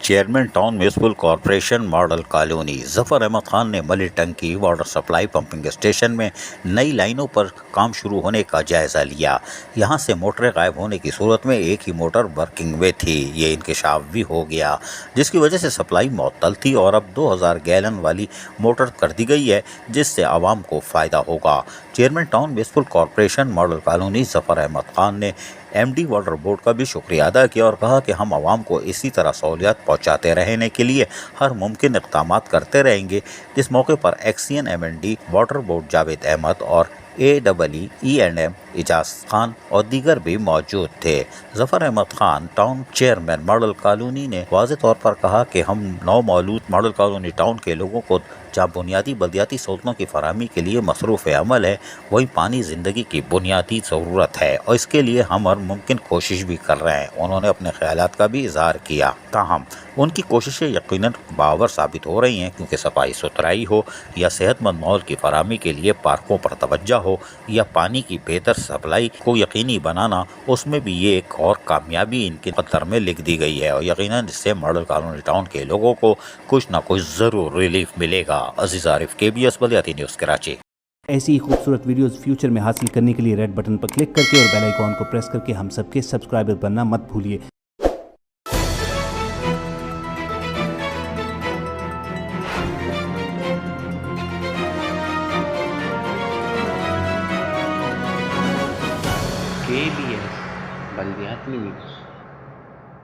Chairman town municipal corporation model colony Zafar Ahmad Khan نے ملی ٹنکی واٹر سپلائی پمپنگ اسٹیشن میں نئی لائنوں پر کام شروع ہونے کا جائزہ لیا۔ یہاں سے موٹریں غائب ہونے کی صورت میں ایک ہی موٹر ورکنگ میں تھی۔ یہ انکشاف بھی ہو گیا جس کی وجہ سے سپلائی معطل تھی اور اب 2000 گیلن والی موٹر کر دی گئی ہے جس سے عوام کو فائدہ ہوگا۔ Chairman town municipal corporation model colony Zafar Ahmad Khan نے ایم ڈی واٹر بورڈ کا بھی شکریہ ادا کیا اور کہا کہ ہم عوام کو اسی طرح سہولیات پہنچاتے رہنے کے لیے ہر ممکن اقدامات کرتے رہیں گے۔ اس موقع پر XEN M N D water board Javed Ahmad اور AEE&M اعجاز خان اور دیگر بھی موجود تھے۔ Zafar Ahmad Khan town chairman model colony نے واضح طور پر کہا کہ ہم نو مولود ماڈل کالونی ٹاؤن کے لوگوں کو جہاں بنیادی بلدیاتی سہولتوں کی فراہمی کے لیے مصروف عمل ہے وہیں پانی زندگی کی بنیادی ضرورت ہے اور اس کے لیے ہم ہر ممکن کوشش بھی کر رہے ہیں۔ انہوں نے اپنے خیالات کا بھی اظہار کیا۔ تاہم ان کی کوششیں یقیناً باور ثابت ہو رہی ہیں کیونکہ صفائی ستھرائی ہو یا صحت مند ماحول کی فراہمی کے لیے پارکوں پر توجہ ہو یا پانی کی بہتر سپلائی کو یقینی بنانا، اس میں بھی یہ ایک اور کامیابی ان کے قدر میں لکھ دی گئی ہے اور یقیناً اس سے ماڈل کالونی ٹاؤن کے لوگوں کو کچھ نہ کچھ ضرور ریلیف ملے گا۔ عزیز عارف، KBS بلدیاتی نیوز کراچی۔ ایسی ہی خوبصورت ویڈیوز فیوچر میں حاصل کرنے کے لیے ریڈ بٹن پر کلک کر کے اور بیل آئیکن کو پریس کر کے ہم سب کے سبسکرائبر بننا مت بھولیے۔ KBS بلدیاتی نیوز۔